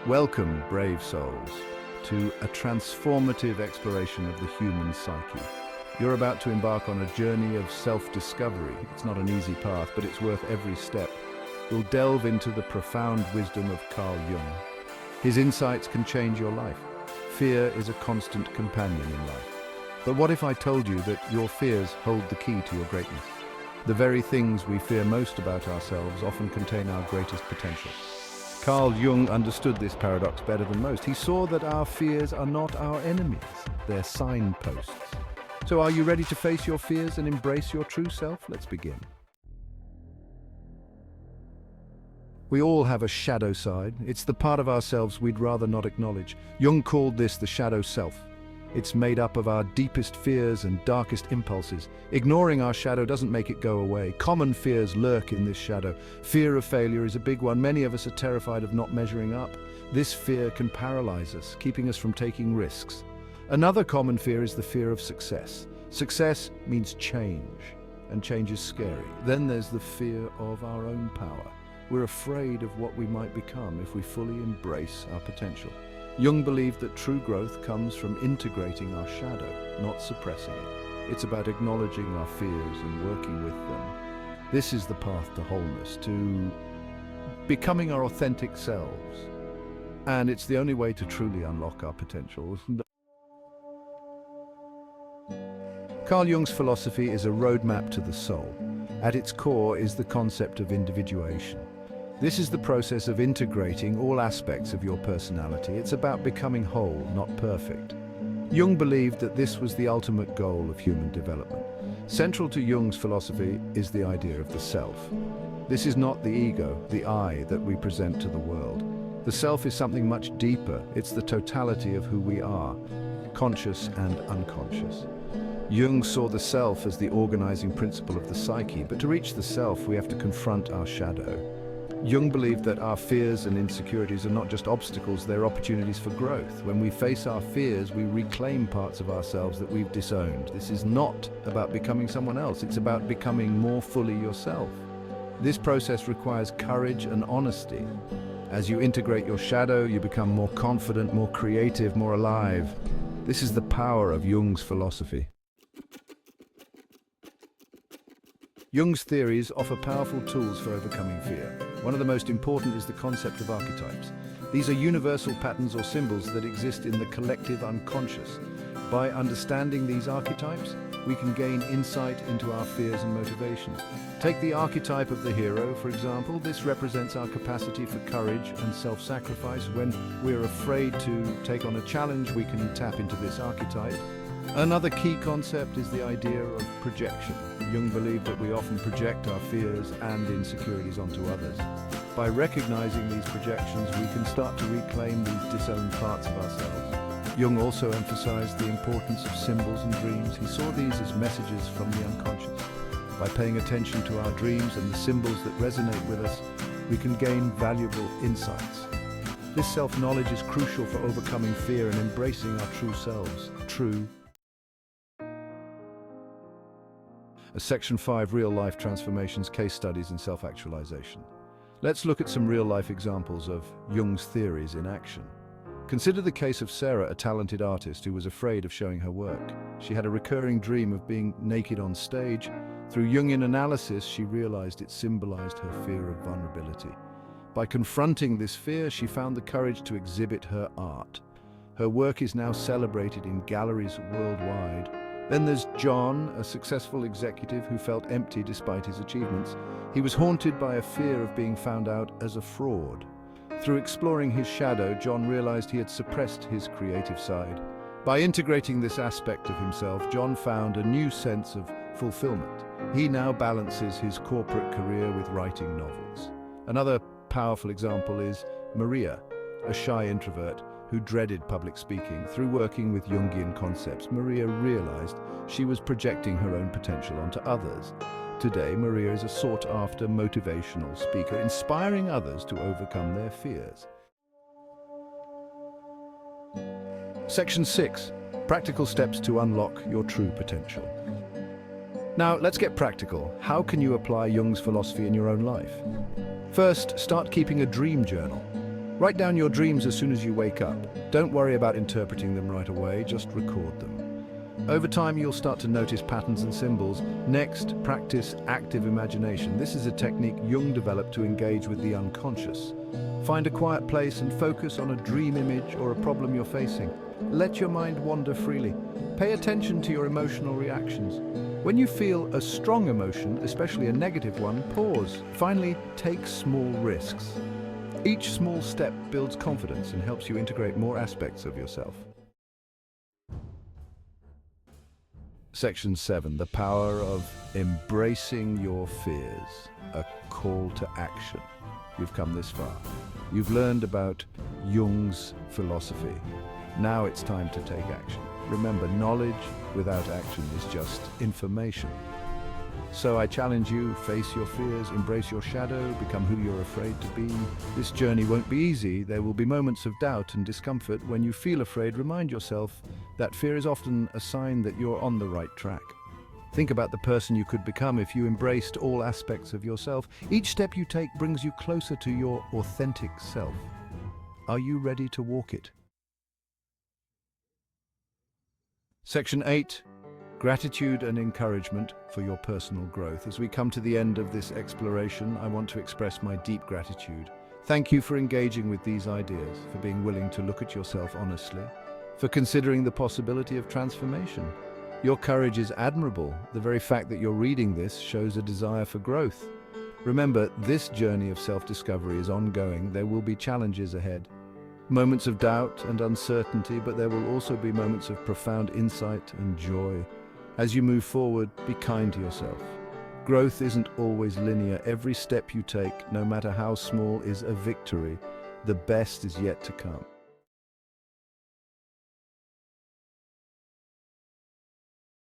Welcome, brave souls, to a transformative exploration of the human psyche. You're about to embark on a journey of self-discovery. It's not an easy path, but it's worth every step. We'll delve into the profound wisdom of Carl Jung. His insights can change your life. Fear is a constant companion in life. But what if I told you that your fears hold the key to your greatness? The very things we fear most about ourselves often contain our greatest potential. Carl Jung understood this paradox better than most. He saw that our fears are not our enemies, they're signposts. So are you ready to face your fears and embrace your true self? Let's begin. We all have a shadow side. It's the part of ourselves we'd rather not acknowledge. Jung called this the shadow self. It's made up of our deepest fears and darkest impulses. Ignoring our shadow doesn't make it go away. Common fears lurk in this shadow. Fear of failure is a big one. Many of us are terrified of not measuring up. This fear can paralyze us, keeping us from taking risks. Another common fear is the fear of success. Success means change, and change is scary. Then there's the fear of our own power. We're afraid of what we might become if we fully embrace our potential. Jung believed that true growth comes from integrating our shadow, not suppressing it. It's about acknowledging our fears and working with them. This is the path to wholeness, to becoming our authentic selves. And it's the only way to truly unlock our potential. Carl Jung's philosophy is a roadmap to the soul. At its core is the concept of individuation. This is the process of integrating all aspects of your personality. It's about becoming whole, not perfect. Jung believed that this was the ultimate goal of human development. Central to Jung's philosophy is the idea of the self. This is not the ego, the I, that we present to the world. The self is something much deeper. It's the totality of who we are, conscious and unconscious. Jung saw the self as the organizing principle of the psyche, but to reach the self, we have to confront our shadow. Jung believed that our fears and insecurities are not just obstacles, they're opportunities for growth. When we face our fears, we reclaim parts of ourselves that we've disowned. This is not about becoming someone else, it's about becoming more fully yourself. This process requires courage and honesty. As you integrate your shadow, you become more confident, more creative, more alive. This is the power of Jung's philosophy. Jung's theories offer powerful tools for overcoming fear. One of the most important is the concept of archetypes. These are universal patterns or symbols that exist in the collective unconscious. By understanding these archetypes, we can gain insight into our fears and motivations. Take the archetype of the hero, for example. This represents our capacity for courage and self-sacrifice. When we're afraid to take on a challenge, we can tap into this archetype. Another key concept is the idea of projection. Jung believed that we often project our fears and insecurities onto others. By recognizing these projections, we can start to reclaim these disowned parts of ourselves. Jung also emphasized the importance of symbols and dreams. He saw these as messages from the unconscious. By paying attention to our dreams and the symbols that resonate with us, we can gain valuable insights. This self-knowledge is crucial for overcoming fear and embracing our true selves. Section 5, Real-Life Transformations, Case Studies and Self-Actualization. Let's look at some real-life examples of Jung's theories in action. Consider the case of Sarah, a talented artist who was afraid of showing her work. She had a recurring dream of being naked on stage. Through Jungian analysis, she realized it symbolized her fear of vulnerability. By confronting this fear, she found the courage to exhibit her art. Her work is now celebrated in galleries worldwide. Then there's John, a successful executive who felt empty despite his achievements. He was haunted by a fear of being found out as a fraud. Through exploring his shadow, John realized he had suppressed his creative side. By integrating this aspect of himself, John found a new sense of fulfillment. He now balances his corporate career with writing novels. Another powerful example is Maria, a shy introvert who dreaded public speaking. Through working with Jungian concepts, Maria realized she was projecting her own potential onto others. Today, Maria is a sought-after motivational speaker, inspiring others to overcome their fears. Section 6. Practical steps to unlock your true potential. Now, let's get practical. How can you apply Jung's philosophy in your own life? First, start keeping a dream journal. Write down your dreams as soon as you wake up. Don't worry about interpreting them right away, just record them. Over time, you'll start to notice patterns and symbols. Next, practice active imagination. This is a technique Jung developed to engage with the unconscious. Find a quiet place and focus on a dream image or a problem you're facing. Let your mind wander freely. Pay attention to your emotional reactions. When you feel a strong emotion, especially a negative one, pause. Finally, take small risks. Each small step builds confidence and helps you integrate more aspects of yourself. Section 7, the power of embracing your fears, a call to action. You've come this far. You've learned about Jung's philosophy. Now it's time to take action. Remember, knowledge without action is just information. So I challenge you, face your fears, embrace your shadow, become who you're afraid to be. This journey won't be easy. There will be moments of doubt and discomfort. When you feel afraid, remind yourself that fear is often a sign that you're on the right track. Think about the person you could become if you embraced all aspects of yourself. Each step you take brings you closer to your authentic self. Are you ready to walk it? Section 8. Gratitude and encouragement for your personal growth. As we come to the end of this exploration, I want to express my deep gratitude. Thank you for engaging with these ideas, for being willing to look at yourself honestly, for considering the possibility of transformation. Your courage is admirable. The very fact that you're reading this shows a desire for growth. Remember, this journey of self-discovery is ongoing. There will be challenges ahead. Moments of doubt and uncertainty, but there will also be moments of profound insight and joy. As you move forward, be kind to yourself. Growth isn't always linear. Every step you take, no matter how small, is a victory. The best is yet to come.